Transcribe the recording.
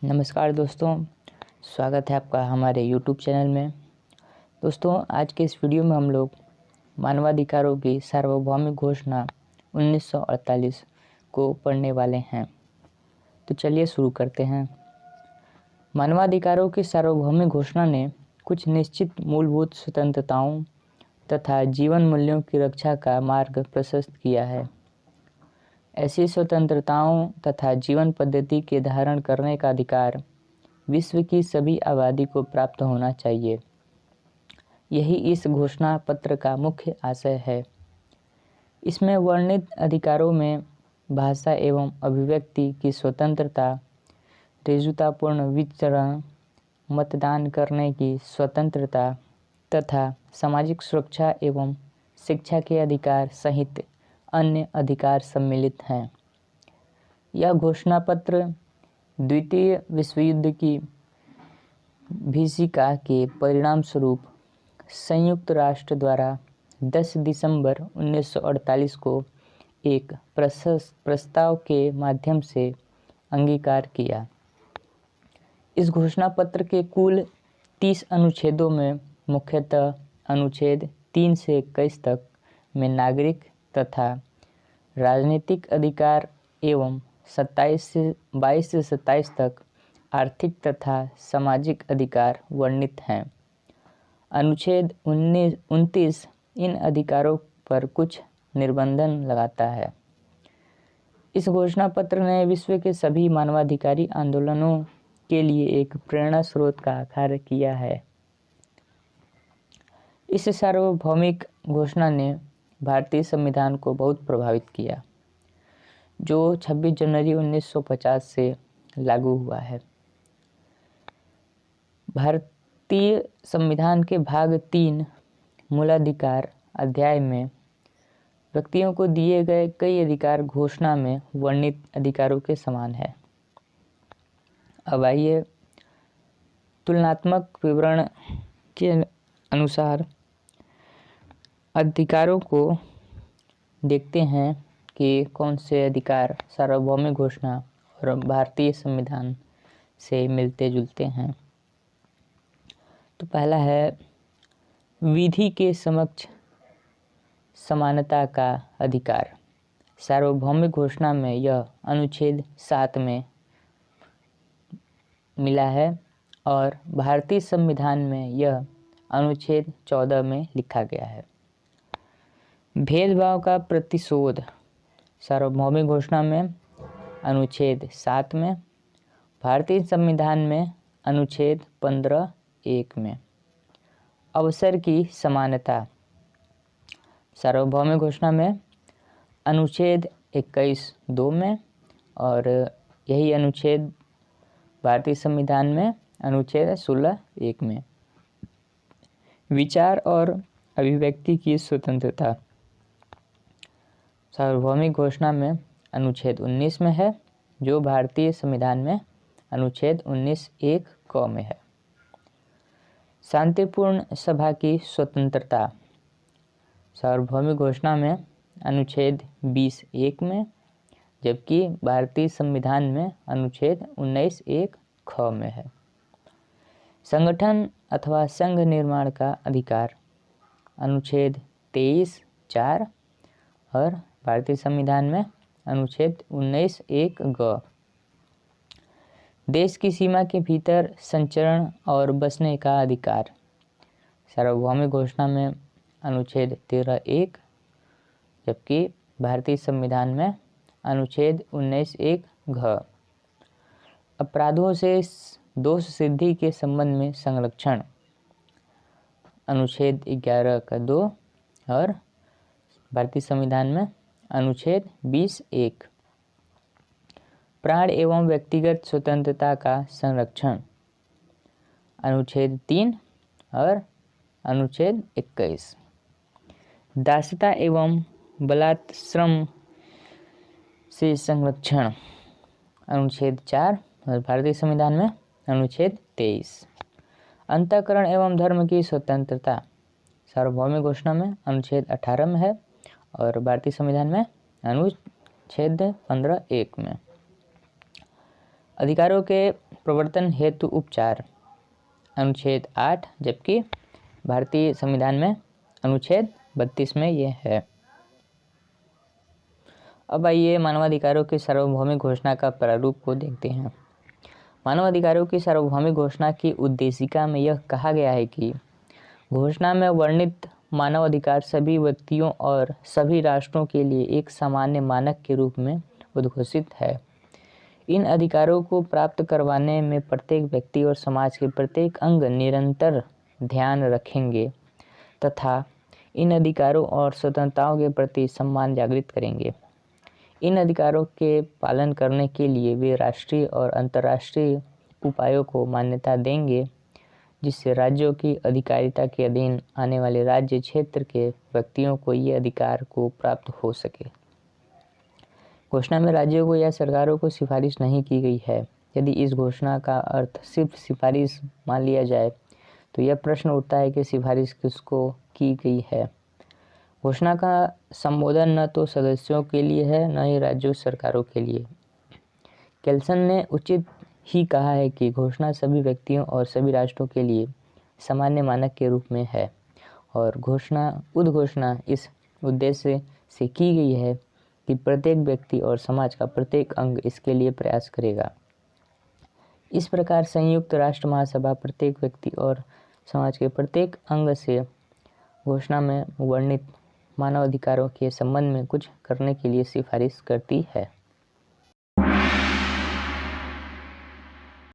नमस्कार दोस्तों, स्वागत है आपका हमारे YouTube चैनल में। दोस्तों, आज के इस वीडियो में हम लोग मानवाधिकारों की सार्वभौमिक घोषणा 1948 को पढ़ने वाले हैं। तो चलिए शुरू करते हैं। मानवाधिकारों की सार्वभौमिक घोषणा ने कुछ निश्चित मूलभूत स्वतंत्रताओं तथा जीवन मूल्यों की रक्षा का मार्ग प्रशस्त किया है। ऐसी स्वतंत्रताओं तथा जीवन पद्धति के धारण करने का अधिकार विश्व की सभी आबादी को प्राप्त होना चाहिए। यही इस घोषणा पत्र का मुख्य आशय है। इसमें वर्णित अधिकारों में भाषा एवं अभिव्यक्ति की स्वतंत्रता, ऋजुतापूर्ण विचरण, मतदान करने की स्वतंत्रता तथा सामाजिक सुरक्षा एवं शिक्षा के अधिकार सहित अन्य अधिकार सम्मिलित हैं। यह घोषणा पत्र द्वितीय विश्व युद्ध की भीषिका के परिणाम स्वरूप संयुक्त राष्ट्र द्वारा 10 दिसंबर 1948 को एक प्रस्ताव के माध्यम से अंगीकार किया। इस घोषणा पत्र के कुल 30 अनुच्छेदों में मुख्यतः अनुच्छेद 3 से 21 तक में नागरिक तथा राजनीतिक अधिकार एवं 22 से 27 तक आर्थिक तथा सामाजिक अधिकार वर्णित हैं। अनुच्छेद 29 इन अधिकारों पर कुछ निर्बंधन लगाता है। इस घोषणा पत्र ने विश्व के सभी मानवाधिकारी आंदोलनों के लिए एक प्रेरणा स्रोत का कार्य किया है। इस सार्वभौमिक घोषणा ने भारतीय संविधान को बहुत प्रभावित किया, जो 26 जनवरी 1950 से लागू हुआ है। भारतीय संविधान के भाग 3 मूलाधिकार अध्याय में व्यक्तियों को दिए गए कई अधिकार घोषणा में वर्णित अधिकारों के समान है। अब आइए तुलनात्मक विवरण के अनुसार अधिकारों को देखते हैं कि कौन से अधिकार सार्वभौमिक घोषणा और भारतीय संविधान से मिलते जुलते हैं। तो पहला है विधि के समक्ष समानता का अधिकार। सार्वभौमिक घोषणा में यह अनुच्छेद 7 में मिला है और भारतीय संविधान में यह अनुच्छेद 14 में लिखा गया है। भेदभाव का प्रतिशोध सार्वभौमिक घोषणा में अनुच्छेद 7 में, भारतीय संविधान में अनुच्छेद 15(1) में। अवसर की समानता सार्वभौमिक घोषणा में अनुच्छेद 21(2) में और यही अनुच्छेद भारतीय संविधान में अनुच्छेद 16(1) में। विचार और अभिव्यक्ति की स्वतंत्रता सार्वभौमिक घोषणा में अनुच्छेद 19 में है, जो भारतीय संविधान में अनुच्छेद 19(1) क में है। शांतिपूर्ण सभा की स्वतंत्रता सार्वभौमिक घोषणा में अनुच्छेद 20(1) में, जबकि भारतीय संविधान में अनुच्छेद 19(1) ख में है। संगठन अथवा संघ निर्माण का अधिकार अनुच्छेद 23(4) और भारतीय संविधान में अनुच्छेद 19(1) ग। देश की सीमा के भीतर संचरण और बसने का अधिकार सार्वभौमिक घोषणा में अनुच्छेद 13(1), जबकि भारतीय संविधान में अनुच्छेद 19(1) घ। अपराधों से दोष सिद्धि के संबंध में संरक्षण अनुच्छेद 11(2) और भारतीय संविधान में अनुच्छेद 20(1). प्राण एवं व्यक्तिगत स्वतंत्रता का संरक्षण अनुच्छेद 3 और अनुच्छेद 21। दासता एवं बलात्श्रम से संरक्षण अनुच्छेद 4 और भारतीय संविधान में अनुच्छेद 23। अंतःकरण एवं धर्म की स्वतंत्रता सार्वभौमिक घोषणा में अनुच्छेद 18 में है और भारतीय संविधान में अनुच्छेद 15(1) में। अधिकारों के प्रवर्तन हेतु उपचार, अनुच्छेद 8, जबकि भारतीय संविधान में अनुच्छेद 32 में ये है। अब आइए मानवाधिकारों की सार्वभौमिक घोषणा का प्रारूप को देखते हैं। मानवाधिकारों की सार्वभौमिक घोषणा की उद्देशिका में यह कहा गया है कि घोषणा में वर्णित मानवाधिकार सभी व्यक्तियों और सभी राष्ट्रों के लिए एक सामान्य मानक के रूप में उद्घोषित है। इन अधिकारों को प्राप्त करवाने में प्रत्येक व्यक्ति और समाज के प्रत्येक अंग निरंतर ध्यान रखेंगे तथा इन अधिकारों और स्वतंत्रताओं के प्रति सम्मान जागृत करेंगे। इन अधिकारों के पालन करने के लिए वे राष्ट्रीय और अंतर्राष्ट्रीय उपायों को मान्यता देंगे, जिससे राज्यों की अधिकारिता के अधीन आने वाले राज्य क्षेत्र के व्यक्तियों को ये अधिकार को प्राप्त हो सके। घोषणा में राज्यों को या सरकारों को सिफारिश नहीं की गई है। यदि इस घोषणा का अर्थ सिर्फ सिफारिश मान लिया जाए तो यह प्रश्न उठता है कि सिफारिश किसको की गई है। घोषणा का संबोधन न तो सदस्यों के लिए है न ही राज्यों सरकारों के लिए। केल्सन ने उचित ही कहा है कि घोषणा सभी व्यक्तियों और सभी राष्ट्रों के लिए सामान्य मानक के रूप में है और उद्घोषणा इस उद्देश्य से की गई है कि प्रत्येक व्यक्ति और समाज का प्रत्येक अंग इसके लिए प्रयास करेगा। इस प्रकार संयुक्त राष्ट्र महासभा प्रत्येक व्यक्ति और समाज के प्रत्येक अंग से घोषणा में वर्णित मानवाधिकारों के संबंध में कुछ करने के लिए सिफारिश करती है।